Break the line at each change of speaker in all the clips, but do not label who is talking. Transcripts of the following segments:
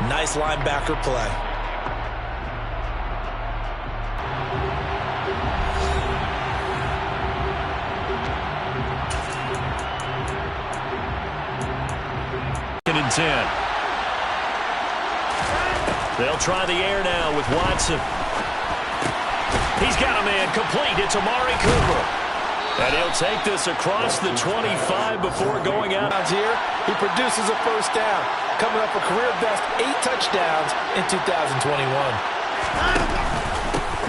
Nice linebacker play.
And 10. They'll try the air now with Watson. He's got a man complete. It's Amari Cooper. And he'll take this across the 25 before going out.
Here, he produces a first down, coming up a career-best 8 touchdowns in 2021.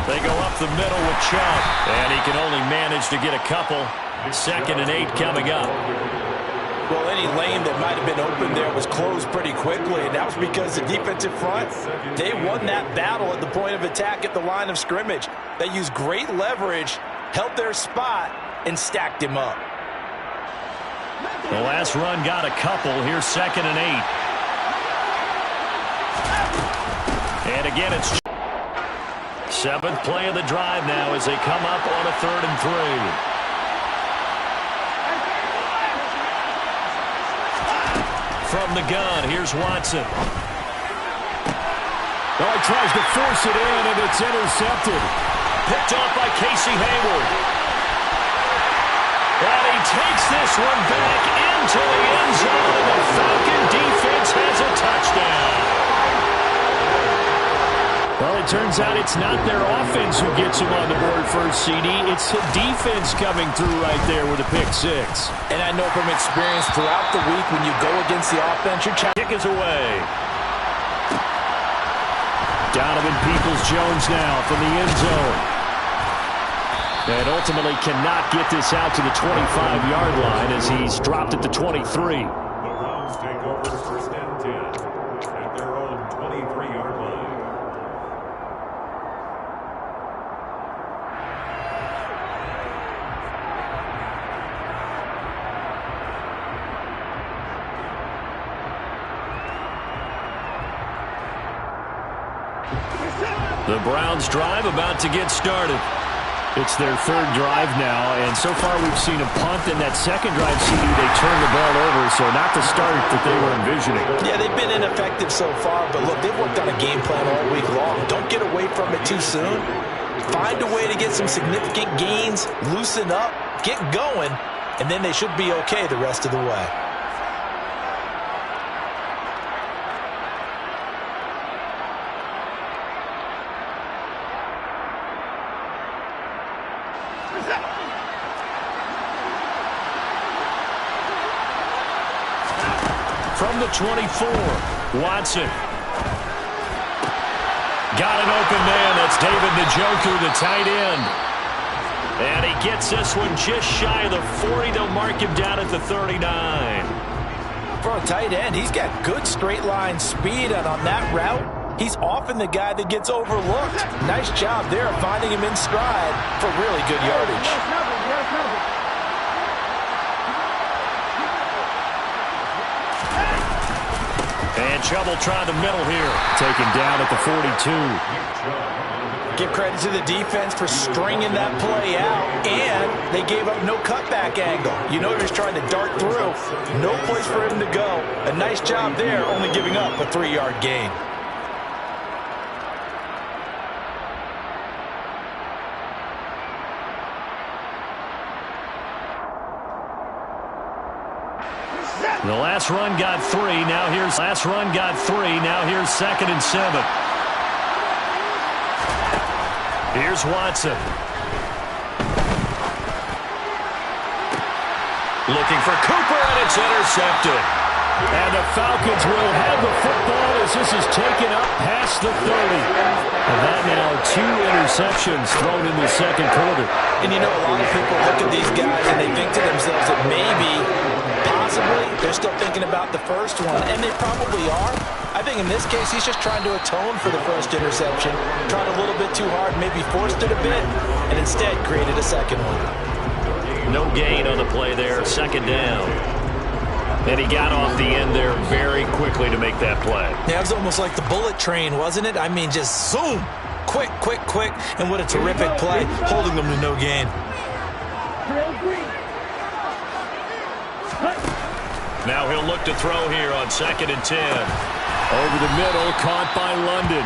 They go up the middle with Chubb, and he can only manage to get a couple. 2nd and 8 coming up.
Well, any lane that might have been open there was closed pretty quickly, and that was because the defensive front, they won that battle at the point of attack at the line of scrimmage. They used great leverage, held their spot, and stacked him up.
The last run got a couple. Here's 2nd and 8. And again, it's 7th play of the drive now as they come up on a 3rd and 3. From the gun, here's Watson.
Oh, he tries to force it in, and it's intercepted.
Picked off by Casey Hayward. And he takes this one back into the end zone, and the Falcon defense has a touchdown. Well, it turns out it's not their offense who gets them on the board first, CD. It's the defense coming through right there with a pick 6.
And I know from experience throughout the week when you go against the offense, your
kick is away. Donovan Peoples-Jones now from the end zone. And ultimately cannot get this out to the 25-yard line as he's dropped at the 23.
The Browns take over 1st and 10 at their own 23-yard line.
The Browns drive about to get started. It's their 3rd drive now, and so far we've seen a punt. In that 2nd drive, CD, they turned the ball over, so not the start that they were envisioning.
Yeah, they've been ineffective so far, but look, they've worked on a game plan all week long. Don't get away from it too soon. Find a way to get some significant gains, loosen up, get going, and then they should be okay the rest of the way.
From the 24, Watson. Got an open man. That's David Njoku, the tight end. And he gets this one just shy of the 40. They'll mark him down at the 39.
For a tight end, he's got good straight line speed, and on that route, he's often the guy that gets overlooked. Nice job there of finding him in stride for really good yardage.
And Chubb will try the middle here. Taken down at the 42.
Give credit to the defense for stringing that play out, and they gave up no cutback angle. You know he was trying to dart through. No place for him to go. A nice job there, only giving up a 3-yard gain.
The last run got 3. Now here's 2nd and 7. Here's Watson. Looking for Cooper, and it's intercepted. And the Falcons will have the football as this is taken up past the 30. And that now 2 interceptions thrown in the 2nd quarter.
And you know, a lot of people look at these guys and they think to themselves that maybe, possibly, they're still thinking about the first one, and they probably are. I think in this case, he's just trying to atone for the first interception, tried a little bit too hard, maybe forced it a bit, and instead created a second one.
No gain on the play there, 2nd down. And he got off the end there very quickly to make that play.
Yeah, it was almost like the bullet train, wasn't it? I mean, just zoom, quick, quick, quick, and what a terrific play, holding them to no gain.
Now he'll look to throw here on 2nd and 10. Over the middle, caught by London.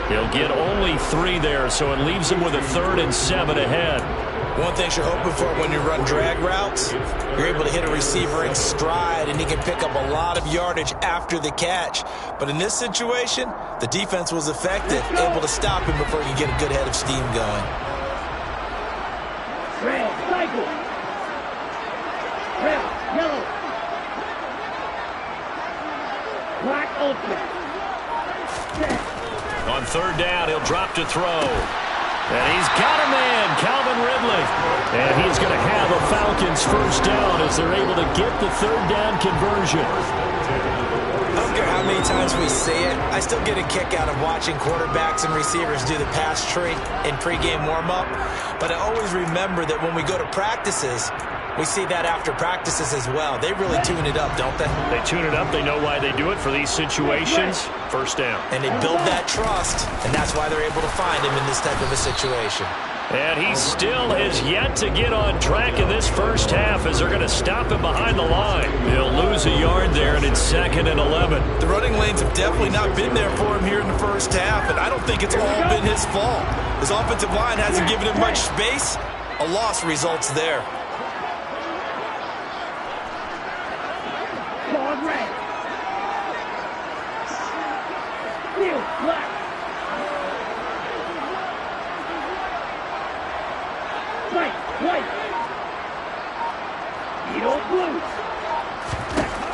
He'll get only 3 there, so it leaves him with a 3rd and 7 ahead.
One thing you're hoping for when you run drag routes, you're able to hit a receiver in stride, and he can pick up a lot of yardage after the catch. But in this situation, the defense was effective, able to stop him before he could get a good head of steam going.
Red, cycle. Red, yellow. Black, ultimate.
On 3rd down, he'll drop to throw. And he's got a man, Calvin Ridley. And he's going to have a Falcons 1st down as they're able to get the 3rd down conversion.
I don't care how many times we see it, I still get a kick out of watching quarterbacks and receivers do the pass tree in pregame warm-up. But I always remember that when we go to practices, we see that after practices as well. They really tune it up, don't they?
They tune it up. They know why they do it for these situations. 1st down.
And they build that trust, and that's why they're able to find him in this type of a situation.
And he still has yet to get on track in this 1st half as they're going to stop him behind the line. He'll lose a yard there, and it's 2nd and 11.
The running lanes have definitely not been there for him here in the 1st half, and I don't think it's all been his fault. His offensive line hasn't given him much space. A loss results there.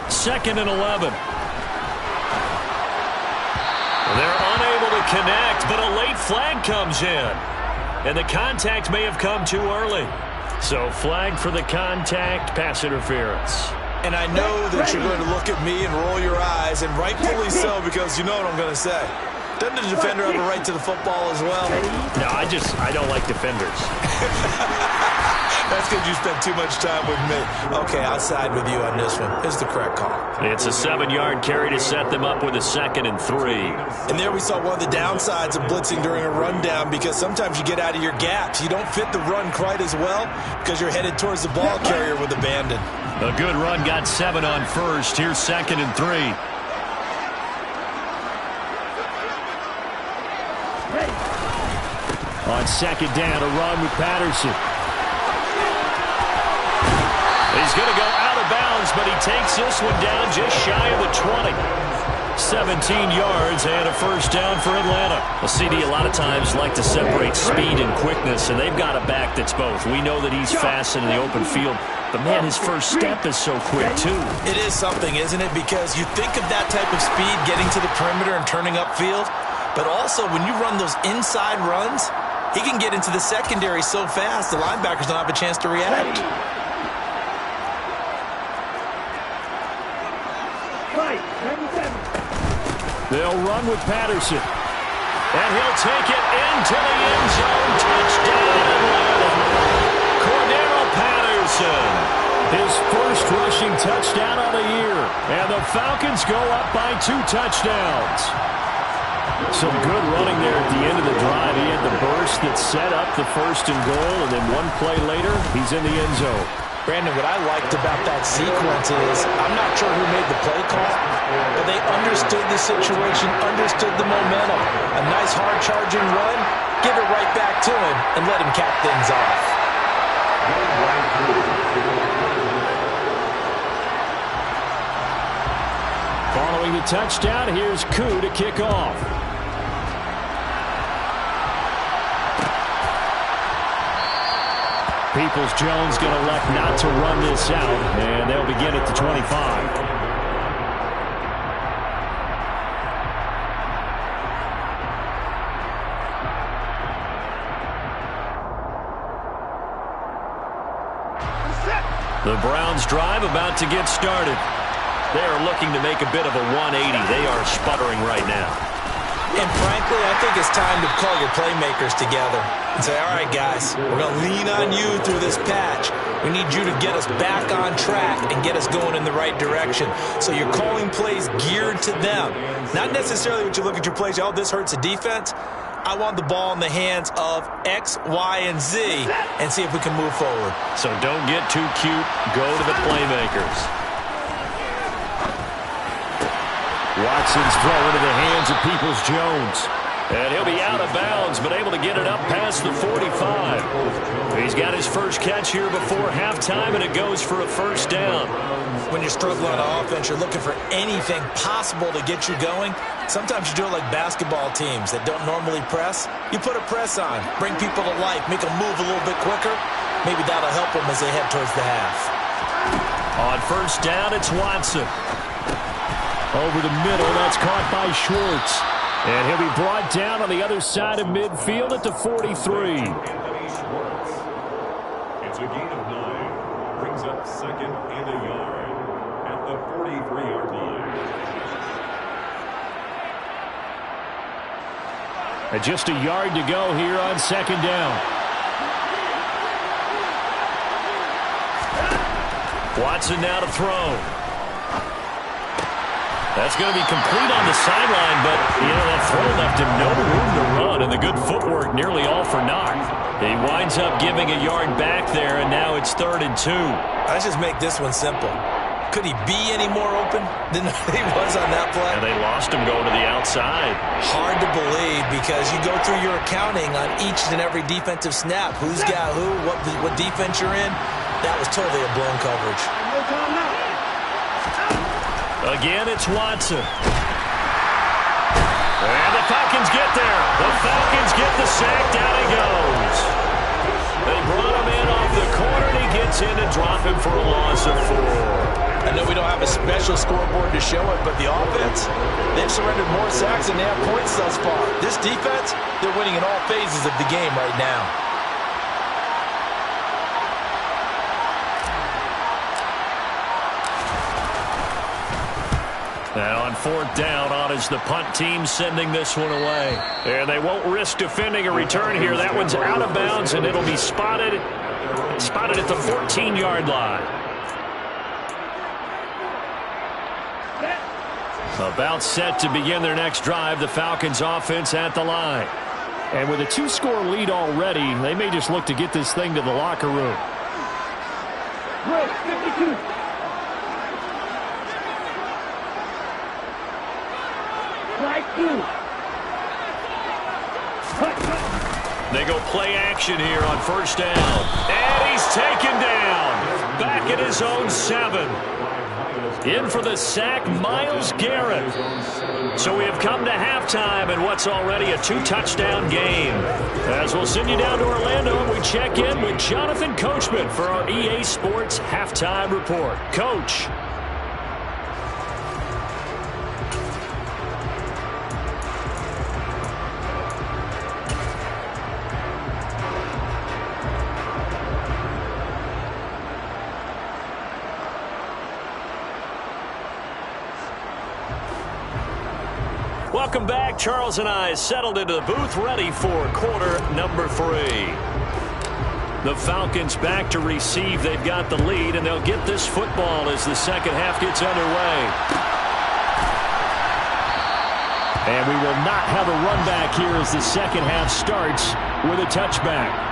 Second and 11. They're unable to connect, but a late flag comes in. And the contact may have come too early. So flag for the contact, pass interference.
And I know that you're going to look at me and roll your eyes, and rightfully so, because you know what I'm going to say. Doesn't the defender have a right to the football as well?
No, I don't like defenders.
That's because you spent too much time with me. Okay, I'll side with you on this one. It's the correct call.
It's a 7-yard carry to set them up with a 2nd and 3.
And there we saw one of the downsides of blitzing during a rundown, because sometimes you get out of your gaps. You don't fit the run quite as well because you're headed towards the ball carrier with abandon.
A good run got 7 on 1st. Here's 2nd and 3. On 2nd down, a run with Patterson. He's going to go out of bounds, but he takes this one down just shy of the 20. 17 yards and a 1st down for Atlanta. The CD a lot of times like to separate speed and quickness, and they've got a back that's both. We know that he's fast in the open field, but man, his first step is so quick too.
It is something, isn't it? Because you think of that type of speed getting to the perimeter and turning upfield, but also when you run those inside runs, he can get into the secondary so fast the linebackers don't have a chance to react.
They'll run with Patterson. And he'll take it into the end zone. Touchdown, Atlanta. Cordero Patterson. His first rushing touchdown of the year. And the Falcons go up by 2 touchdowns. Some good running there at the end of the drive. He had the burst that set up the 1st and goal, and then one play later, he's in the end zone.
Brandon, what I liked about that sequence is I'm not sure who made the play call, but they understood the situation, understood the momentum. A nice hard-charging run, give it right back to him, and let him cap things off.
Following the touchdown, here's Koo to kick off. Peoples-Jones going to elect not to run this out, and they'll begin at the 25. The Browns drive about to get started. They are looking to make a bit of a 180. They are sputtering right now.
And frankly, I think it's time to call your playmakers together and say, all right, guys, we're going to lean on you through this patch. We need you to get us back on track and get us going in the right direction. So you're calling plays geared to them. Not necessarily what you look at your plays, oh, this hurts the defense. I want the ball in the hands of X, Y, and Z and see if we can move forward.
So don't get too cute. Go to the playmakers. Watson's throw into the hands of Peoples-Jones. And he'll be out of bounds, but able to get it up past the 45. He's got his first catch here before halftime, and it goes for a first down.
When you're struggling on offense, you're looking for anything possible to get you going. Sometimes you do it like basketball teams that don't normally press. You put a press on, bring people to life, make them move a little bit quicker. Maybe that'll help them as they head towards the half.
On first down, it's Watson. Over the middle, that's caught by Schwartz. And he'll be brought down on the other side of midfield at the 43.
It's a gain of 9. Brings up second and a yard at the 43-yard line.
And just a yard to go here on second down. Watson now to throw. That's going to be complete on the sideline, but, that throw left him no room to run, and the good footwork nearly all for naught. He winds up giving a yard back there, and now it's 3rd and 2.
Let's just make this one simple. Could he be any more open than he was on that play?
And they lost him going to the outside.
Hard to believe because you go through your accounting on each and every defensive snap. Who's got who, what defense you're in. That was totally a blown coverage.
Again, it's Watson. And the Falcons get there. The Falcons get the sack. Down he goes. They brought him in off the corner, and he gets in to drop him for a loss of 4.
I know we don't have a special scoreboard to show it, but the offense, they've surrendered more sacks than they have points thus far. This defense, they're winning in all phases of the game right now.
And on 4th down, on is the punt team sending this one away. And they won't risk defending a return here. That one's out of bounds, and it'll be spotted at the 14-yard line. About set to begin their next drive, the Falcons offense at the line. And with a 2-score lead already, they may just look to get this thing to the locker room.
52.
They go play action here on first down. And he's taken down. Back at his own 7. In for the sack, Myles Garrett. So we have come to halftime in what's already a 2-touchdown game. As we'll send you down to Orlando, and we check in with Jonathan Coachman for our EA Sports Halftime Report. Coach. Welcome back. Charles and I settled into the booth, ready for quarter number 3. The Falcons back to receive. They've got the lead, and they'll get this football as the second half gets underway. And we will not have a run back here as the second half starts with a touchback.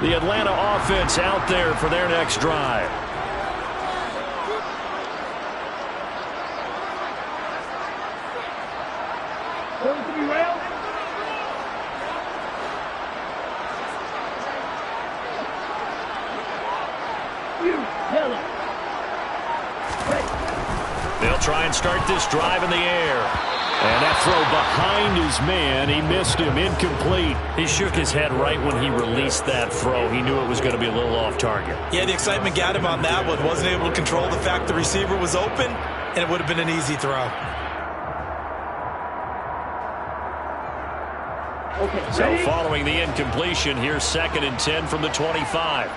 The Atlanta offense out there for their next drive. They'll try and start this drive in the air. And that throw behind his man, he missed him, incomplete. He shook his head right when he released that throw. He knew it was going to be a little off target.
Yeah, the excitement got him on that one. Wasn't able to control the fact the receiver was open, and it would have been an easy throw.
Okay,
so following the incompletion, here's 2nd and 10 from the 25.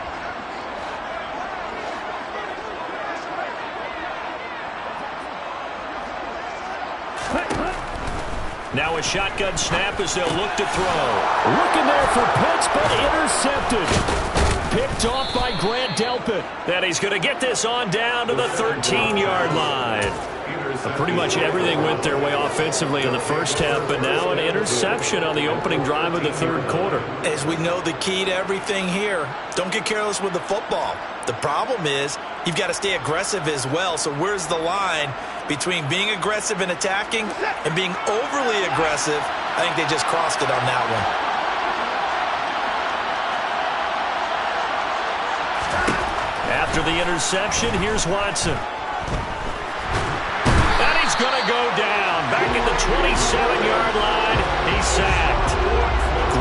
Now a shotgun snap as they'll look to throw. Looking there for Pitts, but intercepted. picked off by Grant Delpit. And he's going to get this on down to the 13-yard line. Pretty much everything went their way offensively in the first half, but now an interception on the opening drive of the third quarter.
As we know, the key to everything here, don't get careless with the football. The problem is you've got to stay aggressive as well. So where's the line between being aggressive and attacking and being overly aggressive? I think they just crossed it on that one.
After the interception, here's Watson. And he's going to go down. Back at the 27-yard line, he's sacked.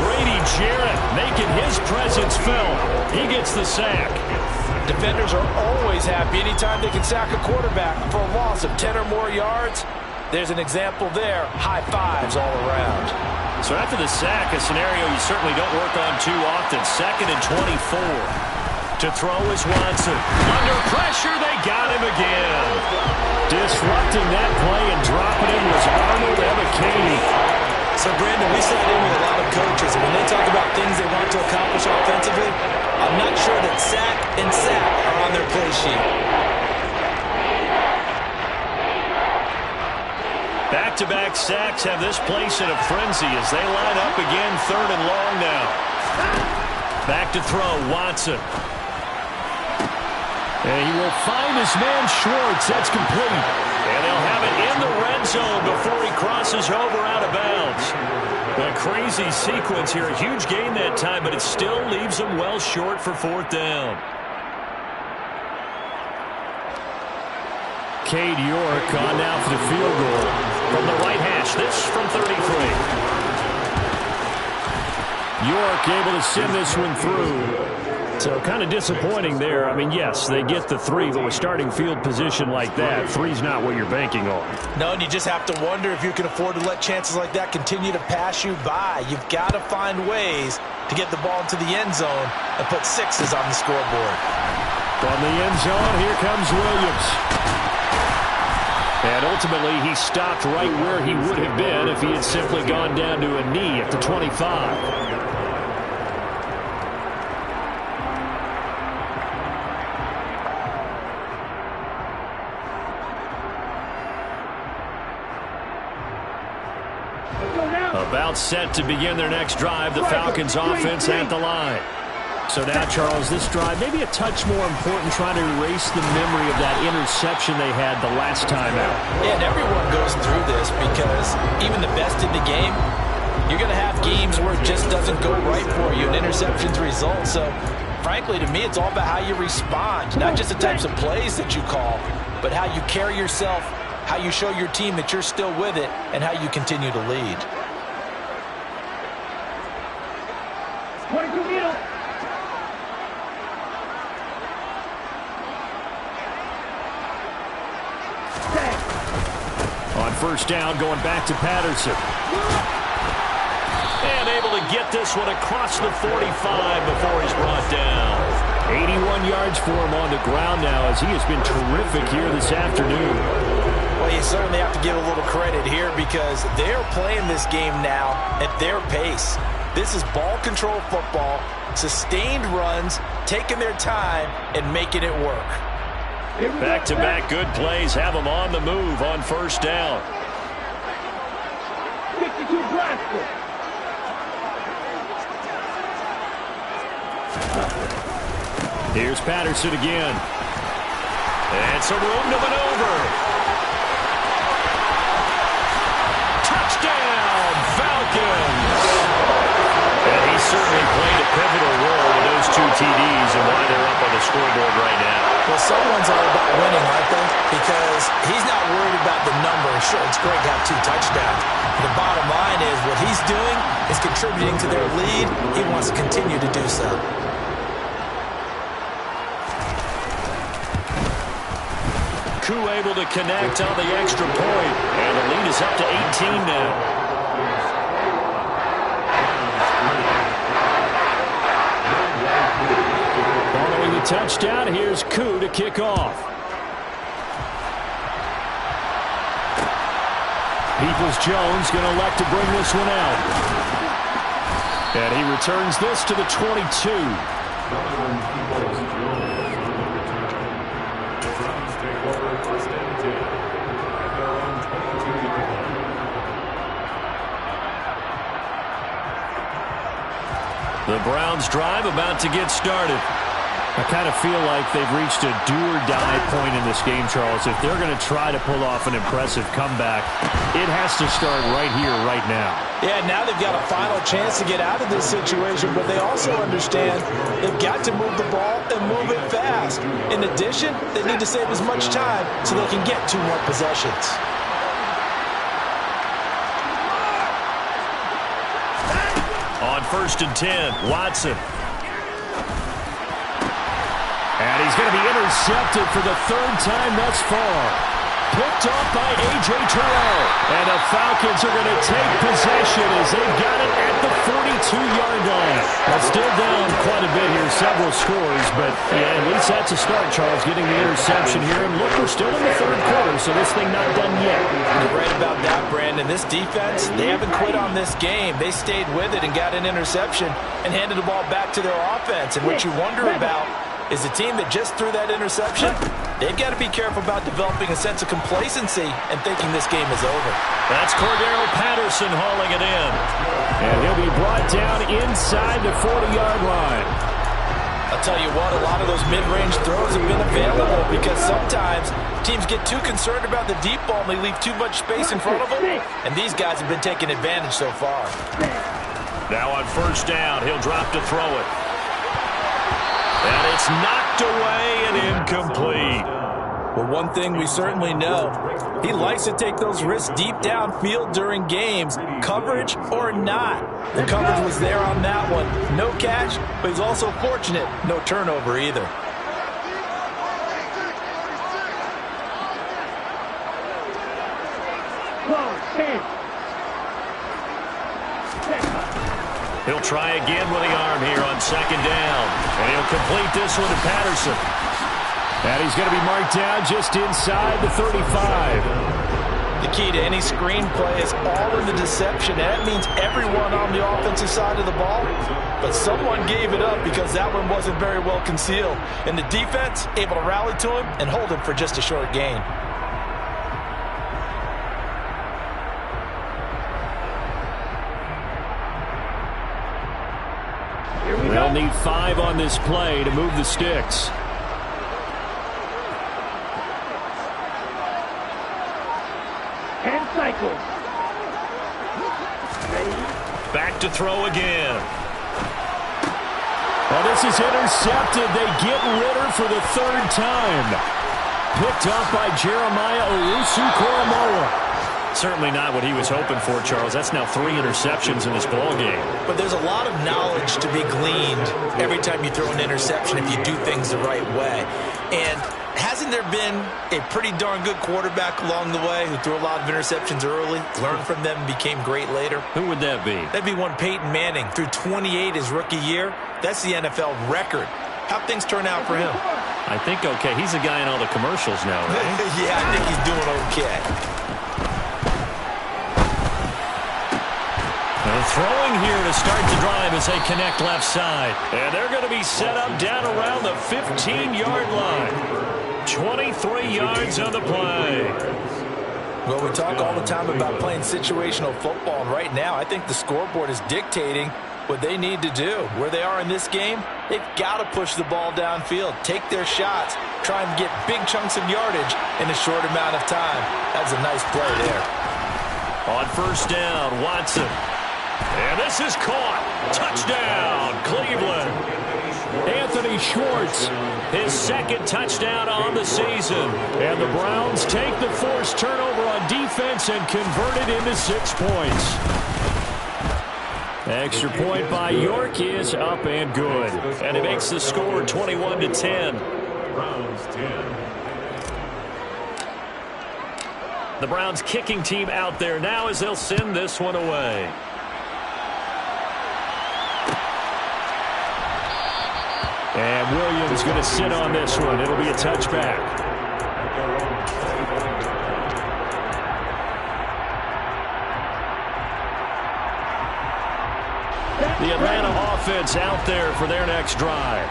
Grady Jarrett making his presence felt. He gets the sack.
Defenders are always happy anytime they can sack a quarterback for a loss of 10 or more yards. There's an example there. High fives all around.
So after the sack, a scenario you certainly don't work on too often. 2nd and 24. To throw is Watson. Under pressure, they got him again. Disrupting that play and dropping him was Arnold Ebiketie.
So, Brandon, we sat in with a lot of coaches, and when they talk about things they want to accomplish offensively, I'm not sure that sack and sack are on their play sheet.
Back-to-back sacks have this place in a frenzy as they line up again 3rd and long now. Back to throw, Watson. And he will find his man Schwartz. That's complete. And they'll have it in the red zone before he crosses over out of bounds. A crazy sequence here. A huge gain that time, but it still leaves them well short for 4th down. Cade York on now for the field goal from the right hash. This from 33. York able to send this one through. So kind of disappointing there. I mean, yes, they get the 3, but with starting field position like that, 3's not what you're banking on.
No, and you just have to wonder if you can afford to let chances like that continue to pass you by. You've got to find ways to get the ball into the end zone and put 6s on the scoreboard.
From the end zone, here comes Williams. And ultimately, he stopped right where he would have been if he had simply gone down to a knee at the 25. About set to begin their next drive, the Falcons offense at the line. So now, Charles, this drive maybe a touch more important, trying to erase the memory of that interception they had the last time out.
Yeah, and everyone goes through this because even the best in the game, you're going to have games where it just doesn't go right for you and interceptions result. So, frankly, to me, it's all about how you respond, not just the types of plays that you call, but how you carry yourself, how you show your team that you're still with it, and how you continue to lead.
22 middle.
On 1st down, going back to Patterson. And able to get this one across the 45 before he's brought down. 81 yards for him on the ground now as he has been terrific here this afternoon.
Well, you certainly have to give a little credit here because they're playing this game now at their pace. This is ball control football, sustained runs, taking their time, and making it work.
Back-to-back good plays have them on the move on 1st down.
52 Glasgow.
Here's Patterson again. And some room to maneuver. Touchdown, Falcons! And he certainly played a pivotal role with those 2 TDs and why they're up on the scoreboard right now.
Well, someone's all about winning, aren't they? Because he's not worried about the number. Sure, it's great to have 2 touchdowns. The bottom line is what he's doing is contributing to their lead. He wants to continue to do so.
Koo able to connect on the extra point. And the lead is up to 18 now. Touchdown. Here's Koo to kick off. Peoples-Jones going to elect to bring this one out. And he returns this to the 22.
The Browns take over first and 10 at their own 22-yard line.
The Browns drive about to get started. I kind of feel like they've reached a do-or-die point in this game, Charles. If they're going to try to pull off an impressive comeback, it has to start right here, right now.
Yeah, now they've got a final chance to get out of this situation, but they also understand they've got to move the ball and move it fast. In addition, they need to save as much time so they can get 2 more possessions.
On first and 10, Watson. And he's going to be intercepted for the 3rd time thus far. Picked off by A.J. Terrell. And the Falcons are going to take possession as they've got it at the 42-yard line. Now still down quite a bit here, several scores, but yeah, at least that's a start, Charles, getting the interception here. And look, we're still in the 3rd quarter, so this thing not done yet.
You're right about that, Brandon. This defense, they haven't quit on this game. They stayed with it and got an interception and handed the ball back to their offense. And what you wonder about is the team that just threw that interception, they've got to be careful about developing a sense of complacency and thinking this game is over.
That's Cordero Patterson hauling it in. And he'll be brought down inside the 40-yard line.
I'll tell you what, a lot of those mid-range throws have been available because sometimes teams get too concerned about the deep ball and they leave too much space in front of them, and these guys have been taking advantage so far.
Now on first down, he'll drop to throw it. And it's knocked away and incomplete.
Well, one thing we certainly know, he likes to take those risks deep downfield during games, coverage or not. The coverage was there on that one. No catch, but he's also fortunate. No turnover either.
He'll try again with the arm here on second down. And he'll complete this one to Patterson. And he's going to be marked down just inside the 35.
The key to any screenplay is all in the deception. And that means everyone on the offensive side of the ball. But someone gave it up because that one wasn't very well concealed. And the defense able to rally to him and hold him for just a short gain.
They'll need 5 on this play to move the sticks.
And cycle.
Back to throw again. Well, this is intercepted. They get Ritter for the 3rd time. Picked off by Jeremiah Owusu-Koramoah. Certainly not what he was hoping for, Charles. That's now 3 interceptions in this ballgame.
But there's a lot of knowledge to be gleaned every time you throw an interception if you do things the right way. And hasn't there been a pretty darn good quarterback along the way who threw a lot of interceptions early, learned from them, and became great later?
Who would that be?
That'd be one Peyton Manning. Threw 28 his rookie year. That's the NFL record. How'd things turn out for him?
I think okay. He's the guy in all the commercials now, right?
Yeah, I think he's doing okay.
Throwing here to start the drive as they connect left side. And they're going to be set up down around the 15-yard line. 23 yards on the play.
Well, we talk all the time about playing situational football, and right now I think the scoreboard is dictating what they need to do. Where they are in this game, they've got to push the ball downfield, take their shots, try and get big chunks of yardage in a short amount of time. That's a nice play there.
On first down, Watson. And this is caught. Touchdown, Cleveland. Anthony Schwartz, his 2nd touchdown on the season. And the Browns take the forced turnover on defense and convert it into 6 points. Extra point by York is up and good. And it makes the score 21-10.
Browns 10.
The Browns kicking team out there now as they'll send this one away. And Williams going to sit on this one. It'll be a touchback. The Atlanta offense out there for their next drive.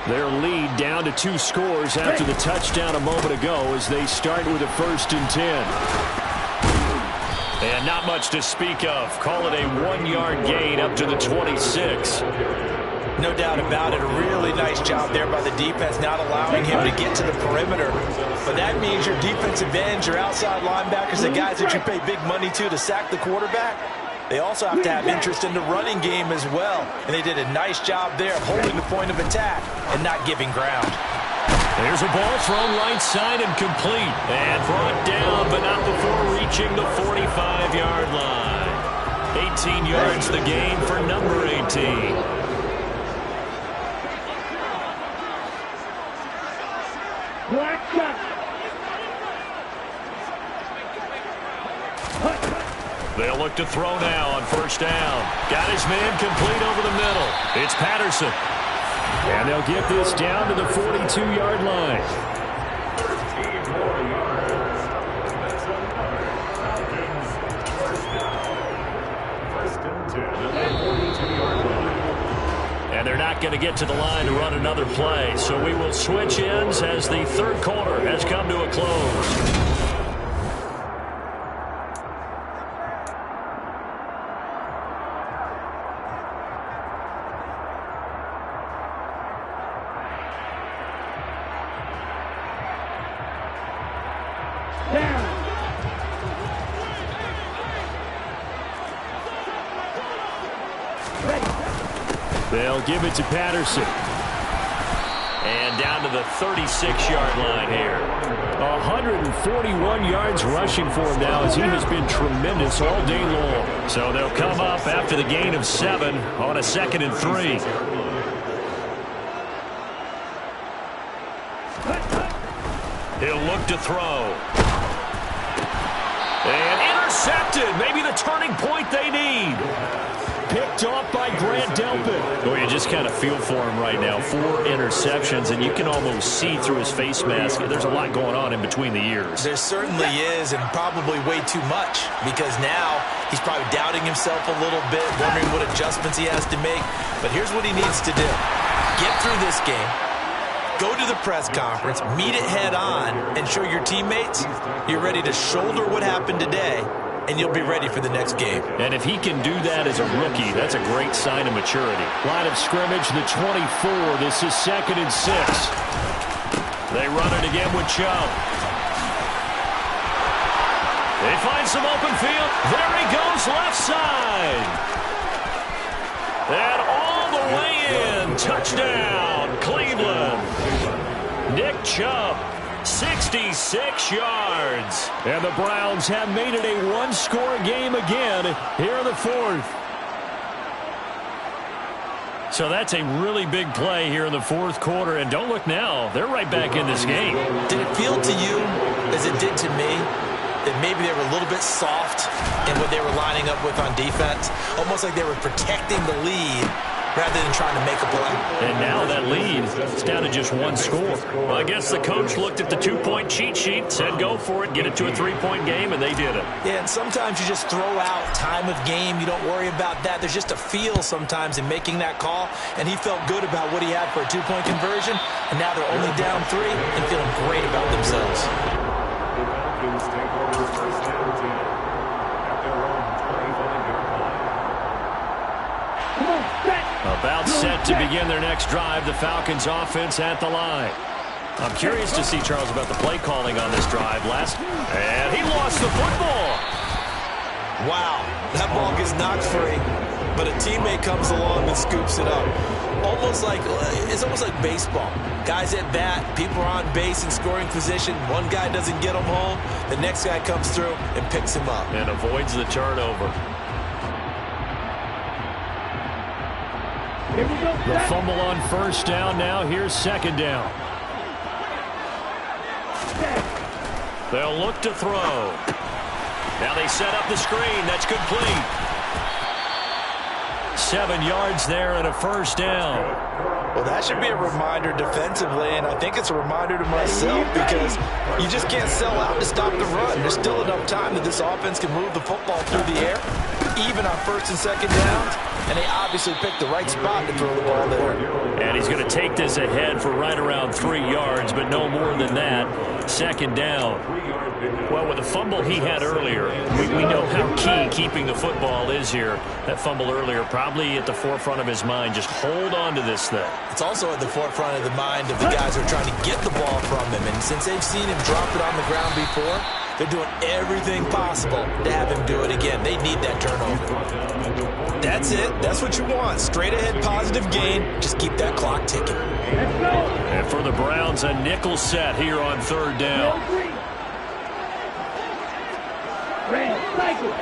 Their lead down to 2 scores after the touchdown a moment ago as they start with a 1st and 10. And not much to speak of. Call it a 1-yard gain up to the 26.
No doubt about it. A really nice job there by the defense, not allowing him to get to the perimeter. But that means your defensive ends, your outside linebackers, the guys that you pay big money to sack the quarterback, they also have to have interest in the running game as well. And they did a nice job there of holding the point of attack and not giving ground.
There's a ball thrown right side and complete. And brought down, but not before reaching the 45-yard line. 18 yards the gain for number 18. They'll look to throw now on 1st down. Got his man complete over the middle. It's Patterson. And they'll get this down to the 42-yard line.
13 more yards. That's Falcons. 1st and 10 at the 42-yard line.
And they're not going to get to the line to run another play. So we will switch ends as the 3rd quarter has come to a close. They'll give it to Patterson. And down to the 36-yard line here. 141 yards rushing for him now as he has been tremendous all day long. So they'll come up after the gain of 7 on a 2nd and 3. He'll look to throw. And intercepted. Maybe the turning point they need. Picked off by Grant Delpit. Well, you just kind of feel for him right now. 4 interceptions, and you can almost see through his face mask. There's a lot going on in between the ears.
There certainly is, and probably way too much, because now he's probably doubting himself a little bit, wondering what adjustments he has to make. But here's what he needs to do. Get through this game. Go to the press conference, meet it head on, and show your teammates you're ready to shoulder what happened today, and you'll be ready for the next game.
And if he can do that as a rookie, that's a great sign of maturity. Line of scrimmage, the 24. This is 2nd and 6. They run it again with Chubb. They find some open field. There he goes, left side. And all the way in. Touchdown, Cleveland. Nick Chubb. 66 yards. And the Browns have made it a 1-score game again here in the 4th. So that's a really big play here in the 4th quarter. And don't look now. They're right back in this game.
Did it feel to you, as it did to me, that maybe they were a little bit soft in what they were lining up with on defense? Almost like they were protecting the lead rather than trying to make a play.
And now that lead is down to just 1 score. Well, I guess the coach looked at the 2-point cheat sheet, said go for it, get it to a 3-point game, and they did it.
Yeah, and sometimes you just throw out time of game. You don't worry about that. There's just a feel sometimes in making that call, and he felt good about what he had for a 2-point conversion, and now they're only down 3 and feeling great about themselves.
The Falcons take over 1st and 10 at their own 25-yard line.
About set to begin their next drive, the Falcons offense at the line. I'm curious to see, Charles, about the play calling on this drive. And he lost the football.
Wow, that ball gets knocked free, but a teammate comes along and scoops it up. It's almost like baseball. Guys at bat, people are on base in scoring position. One guy doesn't get them home. The next guy comes through and picks him up.
And avoids the turnover. The fumble on 1st down now. Here's 2nd down. They'll look to throw. Now they set up the screen. That's complete. 7 yards there and a 1st down.
Well, that should be a reminder defensively, and I think it's a reminder to myself because you just can't sell out to stop the run. There's still enough time that this offense can move the football through the air, even on 1st and 2nd downs. and they obviously picked the right spot to throw the ball there.
And he's going to take this ahead for right around 3 yards, but no more than that. Second down. Well, with the fumble he had earlier, we know how key keeping the football is here. That fumble earlier probably at the forefront of his mind. Just hold on to this thing.
It's also at the forefront of the mind of the guys who are trying to get the ball from him. And since they've seen him drop it on the ground before, they're doing everything possible to have him do it again. They need that turnover. That's it. That's what you want. Straight ahead positive gain. Just keep that clock ticking.
And for the Browns, a nickel set here on third down.
Red, cycle.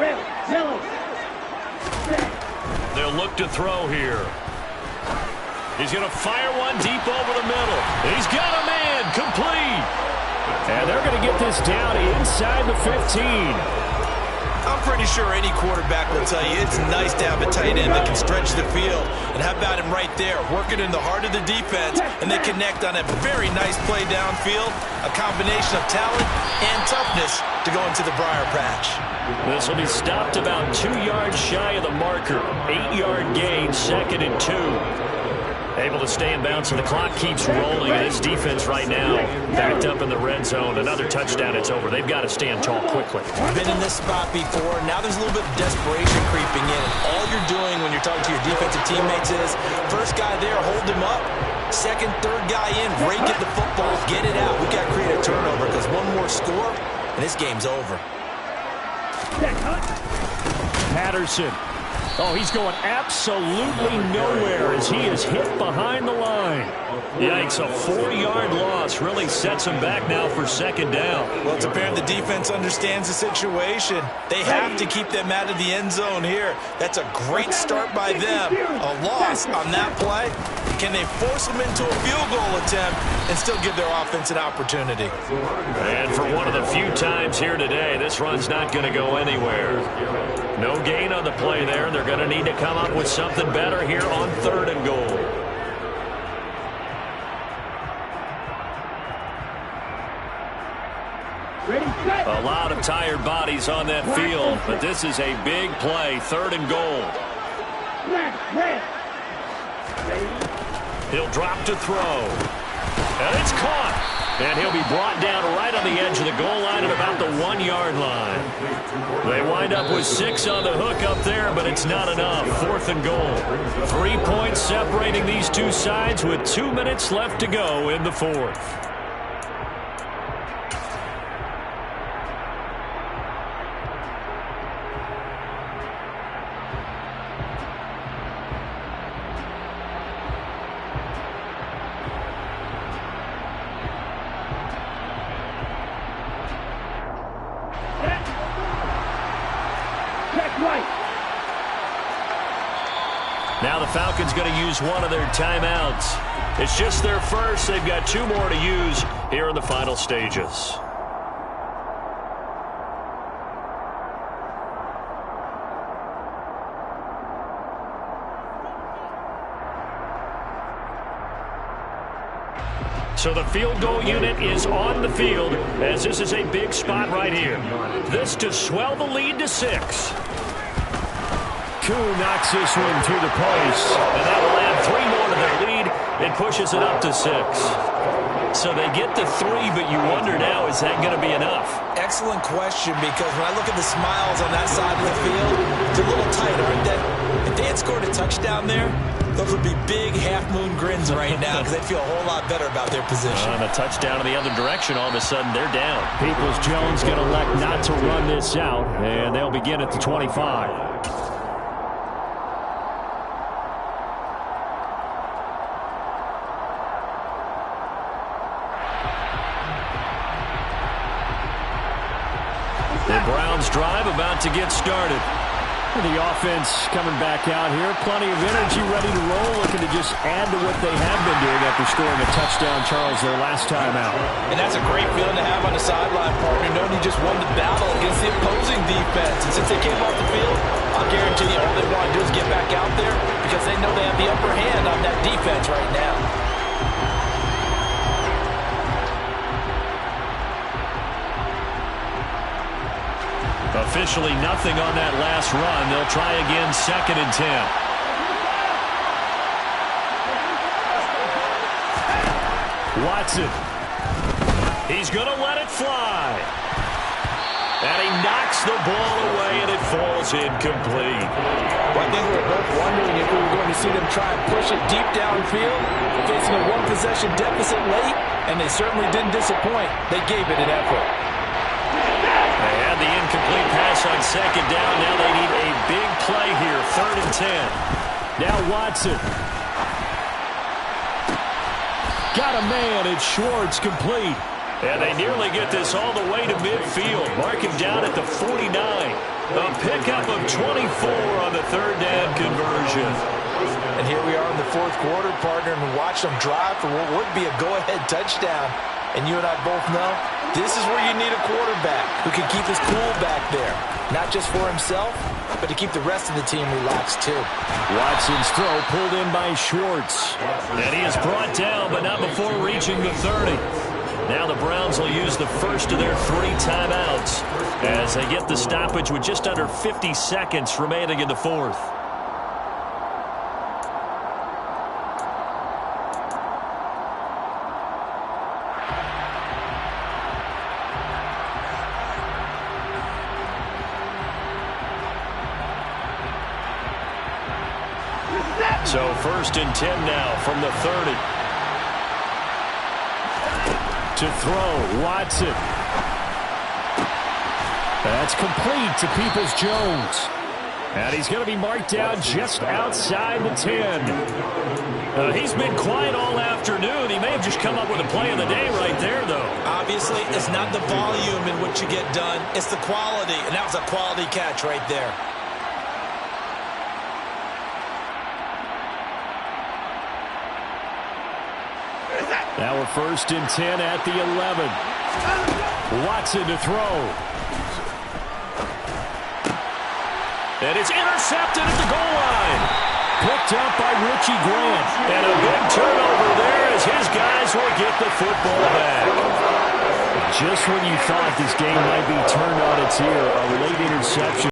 Red, yellow.
They'll look to throw here. He's going to fire one deep over the middle. He's got a man, complete. And they're going to get this down inside the 15.
I'm pretty sure any quarterback will tell you it's nice to have a tight end that can stretch the field. And how about him right there, working in the heart of the defense, and they connect on a very nice play downfield, a combination of talent and toughness to go into the briar patch.
This will be stopped about 2 yards shy of the marker. 8-yard gain, 2nd and 2. Able to stay in bounds, and the clock keeps rolling. And this defense right now backed up in the red zone. Another touchdown, it's over. They've got to stand tall quickly.
Been in this spot before. Now there's a little bit of desperation creeping in. And all you're doing when you're talking to your defensive teammates is, first guy there, hold him up. Second, third guy in, rake at the football, get it out. We've got to create a turnover because one more score, and this game's over.
Patterson. Oh, he's going absolutely nowhere as he is hit behind the line. Yikes, a 4-yard loss really sets him back now for second down.
Well, it's apparent the defense understands the situation. They have to keep them out of the end zone here. That's a great start by them. A loss on that play. Can they force them into a field goal attempt and still give their offense an opportunity?
And for one of the few times here today, this run's not going to go anywhere. No gain on the play there. They're going to need to come up with something better here on 3rd and goal. A lot of tired bodies on that field, but this is a big play. 3rd and goal. He'll drop to throw. And it's caught. And he'll be brought down right on the edge of the goal line at about the 1-yard line. They wind up with 6 on the hook up there, but it's not enough. 4th and goal. 3 points separating these two sides with 2 minutes left to go in the 4th. Now the Falcons going to use one of their timeouts. It's just their first. They've got 2 more to use here in the final stages. So the field goal unit is on the field as this is a big spot right here. This to swell the lead to 6. Kuhn knocks this one through the post, and that will add 3 more to their lead and pushes it up to 6. So they get to 3, but you wonder now, is that going to be enough?
Excellent question, because when I look at the smiles on that side of the field, they're a little tight, aren't they? If they had scored a touchdown there, those would be big half-moon grins right now because they'd feel a whole lot better about their position.
On a touchdown in the other direction, all of a sudden they're down. Peoples-Jones going to elect not to run this out, and they'll begin at the 25. The Browns drive about to get started. The offense coming back out here. Plenty of energy, ready to roll, looking to just add to what they have been doing after scoring a touchdown, Charles, their last time out.
And that's a great feeling to have on the sideline, partner, knowing you just won the battle against the opposing defense. And since they came off the field, I'll guarantee you all they want to do is get back out there because they know they have the upper hand on that defense right now.
Officially nothing on that last run. They'll try again, 2nd and 10. Watson. He's going to let it fly. And he knocks the ball away, and it falls incomplete.
Well, I think we were both wondering if we were going to see them try and push it deep downfield, facing a one-possession deficit late, and they certainly didn't disappoint. They gave it an effort.
They had the incomplete pass on 2nd down. Now they need a big play here, 3rd and 10. Now Watson. Got a man, it's Schwartz, complete. And they nearly get this all the way to midfield. Mark him down at the 49. A pickup of 24 on the 3rd down conversion.
And here we are in the 4th quarter, partner, and watch them drive for what would be a go-ahead touchdown. And you and I both know this is where you need a quarterback who can keep his cool back there. Not just for himself, but to keep the rest of the team relaxed too.
Watson's throw pulled in by Schwartz. And he is brought down, but not before reaching the 30. Now the Browns will use the first of their 3 timeouts as they get the stoppage with just under 50 seconds remaining in the 4th. So 1st and 10 now from the 30. To throw, Watson. That's complete to Peoples-Jones. And he's going to be marked down just outside the 10. He's been quiet all afternoon. He may have just come up with a play of the day right there, though.
Obviously, it's not the volume in which you get done. It's the quality, and that was a quality catch right there.
Now we're 1st and 10 at the 11. Watson to throw. And it's intercepted at the goal line. Picked up by Richie Grant. And a big turnover there as his guys will get the football back. Just when you thought this game might be turned on its ear, a late interception.